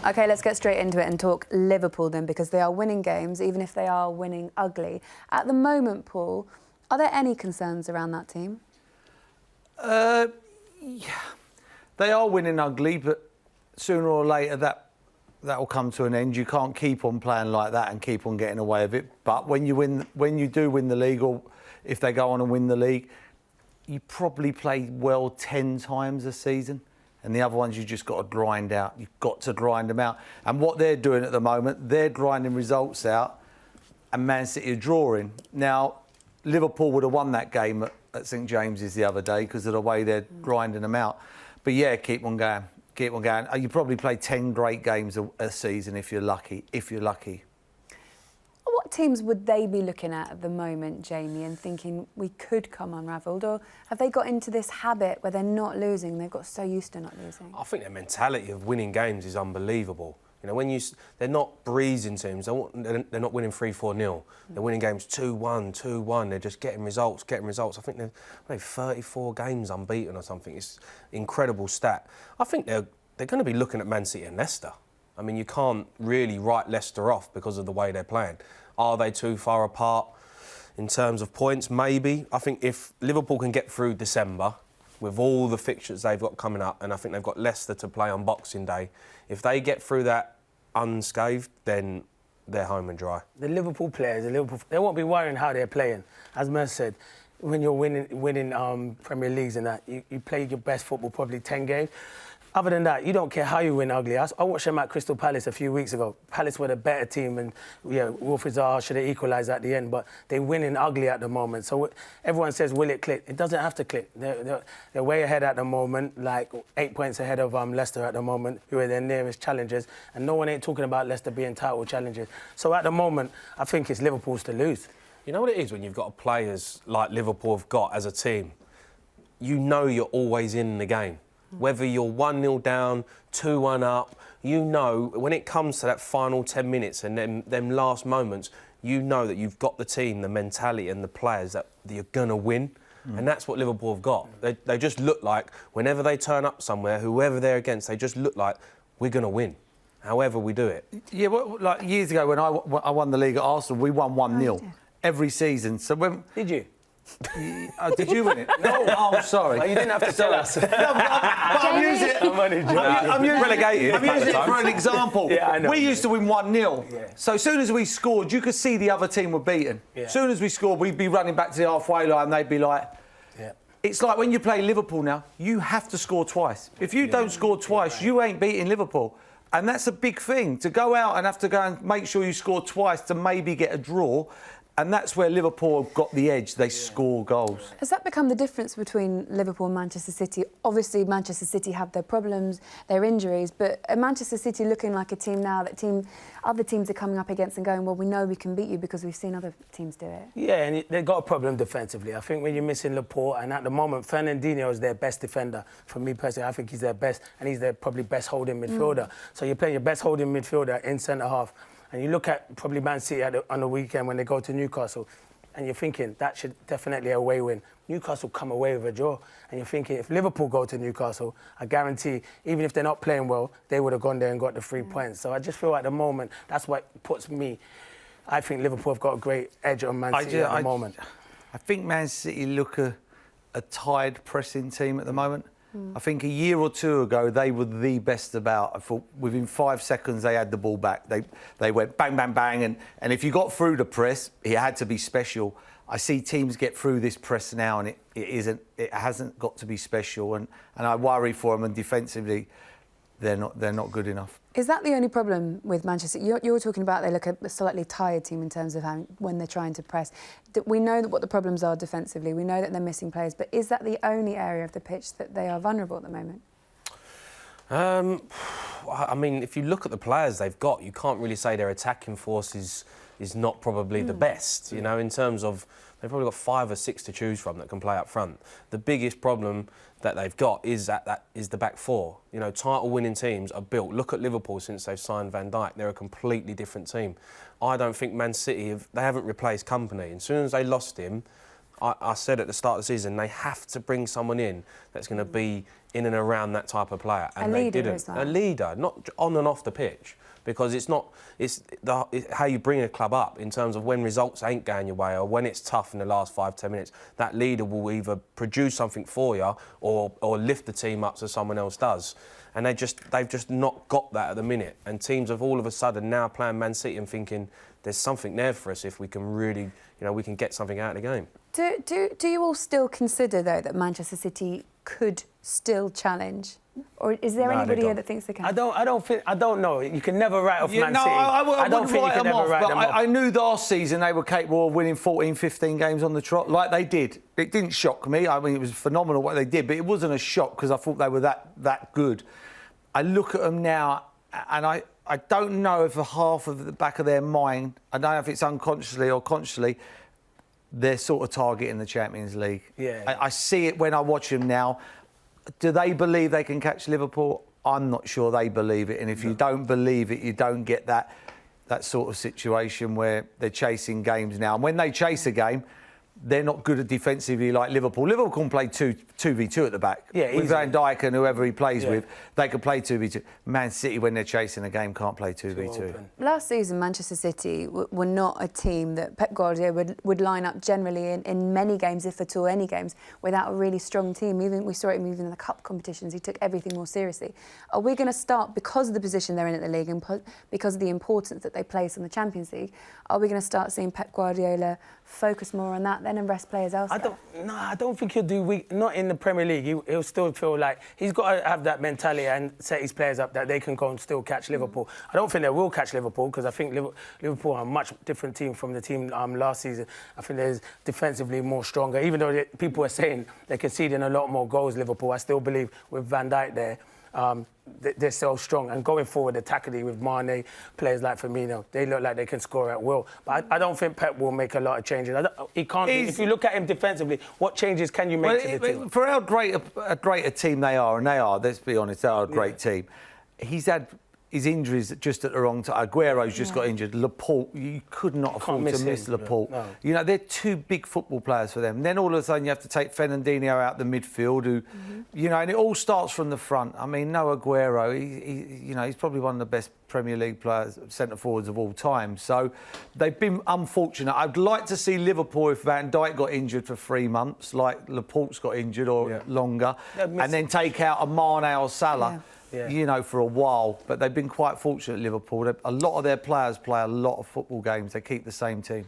OK, let's get straight into it and talk Liverpool then, because they are winning games, even if they are winning ugly. At the moment, Paul, are there any concerns around that team? Yeah. They are winning ugly, but sooner or later that will come to an end. You can't keep on playing like that and keep on getting away with it. But when you do win the league, or if they go on and win the league, you probably play well 10 times a season. And the other ones you just got to grind out. You've got to grind them out. And what they're doing at the moment, they're grinding results out, and Man City are drawing. Now, Liverpool would have won that game at St James's the other day because of the way they're grinding them out. But yeah, keep on going. Keep on going. You probably play 10 great games a season if you're lucky. What teams would they be looking at the moment, Jamie, and thinking we could come unravelled? Or have they got into this habit where they're not losing, they've got so used to not losing? I think their mentality of winning games is unbelievable. You know, they're not breezing teams, they're not winning 3-4-0. They're winning games 2-1, 2-1. They're just getting results. I think they're 34 games unbeaten or something. It's an incredible stat. I think they're going to be looking at Man City and Leicester. I mean, you can't really write Leicester off because of the way they're playing. Are they too far apart in terms of points? Maybe. I think if Liverpool can get through December with all the fixtures they've got coming up, and I think they've got Leicester to play on Boxing Day, if they get through that unscathed, then they're home and dry. The Liverpool players, they won't be worrying how they're playing. As Mer said, when you're winning Premier Leagues and that, you played your best football probably 10 games. Other than that, you don't care how you win ugly. I watched them at Crystal Palace a few weeks ago. Palace were the better team, and yeah, Wilfried Zaha should have equalised at the end, but they're winning ugly at the moment. So everyone says, will it click? It doesn't have to click. They're way ahead at the moment, like 8 points ahead of Leicester at the moment, who are their nearest challengers, and no one ain't talking about Leicester being title challengers. So at the moment, I think it's Liverpool's to lose. You know what it is when you've got players like Liverpool have got as a team? You know you're always in the game. Whether you're 1-0 down, 2-1 up, you know, when it comes to that final 10 minutes and them last moments, you know that you've got the team, the mentality and the players that you're going to win. And that's what Liverpool have got. They just look like, whenever they turn up somewhere, whoever they're against, they just look like, we're going to win, however we do it. Yeah, well, like years ago when I won the league at Arsenal, we won 1-0 every season. So when... Did you? Did you win it? No. Oh, sorry. Oh, you didn't have to tell us. No, I'm using it. I'm using it for an example. Yeah, I know. We used to win 1-0. Yeah. So as soon as we scored, you could see the other team were beaten. Yeah. As soon as we scored, we'd be running back to the halfway line and they'd be like... Yeah. It's like when you play Liverpool now, you have to score twice. If you don't score twice, you ain't beating Liverpool. And that's a big thing, to go out and have to go and make sure you score twice to maybe get a draw. And that's where Liverpool have got the edge. They score goals. Has that become the difference between Liverpool and Manchester City? Obviously, Manchester City have their problems, their injuries, but are Manchester City looking like a team now that other teams are coming up against and going, well, we know we can beat you because we've seen other teams do it? Yeah, and they've got a problem defensively. I think when you're missing Laporte, and at the moment, Fernandinho is their best defender. For me personally, I think he's their best, and he's their probably best holding midfielder. So you're playing your best holding midfielder in centre-half. And you look at probably Man City on the weekend when they go to Newcastle, and you're thinking that should definitely a away win. Newcastle come away with a draw, and you're thinking if Liverpool go to Newcastle, I guarantee even if they're not playing well, they would have gone there and got the 3 points. So I just feel at the moment that's what puts me. I think Liverpool have got a great edge on Man City at the moment. I think Man City look a tired pressing team at the moment. I think a year or two ago, they were the best about. I thought within 5 seconds, they had the ball back. They went bang, bang, bang. And if you got through the press, it had to be special. I see teams get through this press now, and it hasn't got to be special. And I worry for them, and defensively, they're not good enough. Is that the only problem with Manchester? You're talking about they look a slightly tired team in terms of when they're trying to press. We know what the problems are defensively. We know that they're missing players. But is that the only area of the pitch that they are vulnerable at the moment? I mean, if you look at the players they've got, you can't really say their attacking force is not probably the best. You know, in terms of they've probably got 5 or 6 to choose from that can play up front. The biggest problem that they've got is the back four. You know, title-winning teams are built. Look at Liverpool since they've signed Van Dijk. They're a completely different team. I don't think Man City they haven't replaced Company. And as soon as they lost him, I said at the start of the season they have to bring someone in that's going to be in and around that type of player, and A they leader didn't. as well. A leader, not on and off the pitch, because it's how you bring a club up in terms of when results ain't going your way or when it's tough in the last 5-10 minutes. That leader will either produce something for you or lift the team up so someone else does. And they've just not got that at the minute. And teams have all of a sudden now playing Man City and thinking there's something there for us if we can really, we can get something out of the game. Do you all still consider, though, that Manchester City could still challenge? Or is there No, they anybody here don't. that thinks they can? I don't know. You can never write off Man City. I don't wouldn't think you write can them ever off, write but them off. I knew last season they were capable of winning 14, 15 games on the trot, like they did. It didn't shock me. I mean, it was phenomenal what they did, but it wasn't a shock because I thought they were that good. I look at them now, and I don't know if a half of the back of their mind, I don't know if it's unconsciously or consciously, they're sort of targeting the Champions League. Yeah. I see it when I watch them now. Do they believe they can catch Liverpool? I'm not sure they believe it. And if you don't believe it, you don't get that sort of situation where they're chasing games now. And when they chase a game, they're not good at defensively like Liverpool. Liverpool can play 2v2 at the back. Yeah, with easily. Van Dijk and whoever he plays Yeah. with, they can play 2v2. Man City, when they're chasing a game, can't play 2v2. Open. Last season, Manchester City were not a team that Pep Guardiola would line up generally in many games, if at all any games, without a really strong team. Even we saw it even in the cup competitions. He took everything more seriously. Are we going to start, because of the position they're in at the league and because of the importance that they place on the Champions League, are we going to start seeing Pep Guardiola focus more on that then and rest players elsewhere? I don't think he'll do weak. Not in the Premier League. He'll still feel like he's got to have that mentality and set his players up that they can go and still catch Liverpool. I don't think they will catch Liverpool because I think Liverpool are a much different team from the team last season. I think they're defensively more stronger. Even though people are saying they're conceding a lot more goals, Liverpool, I still believe with Van Dijk there, they're so strong. And going forward, attackingly with Mane, players like Firmino, they look like they can score at will. But I don't think Pep will make a lot of changes. He can't. If you look at him defensively, what changes can you make to the team? For how great a team they are, and they are, let's be honest, they are a great team. He's had his injuries just at the wrong time. Aguero's just got injured. Laporte, you could not afford to miss Laporte. No. They're two big football players for them. Then all of a sudden you have to take Fernandinho out the midfield, who, and it all starts from the front. I mean, no Aguero, he's probably one of the best Premier League players, centre forwards of all time. So they've been unfortunate. I'd like to see Liverpool, if Van Dijk got injured for 3 months, like Laporte's got injured or longer, and then take out a Mane or Salah. Yeah. For a while, but they've been quite fortunate at Liverpool. A lot of their players play a lot of football games. They keep the same team.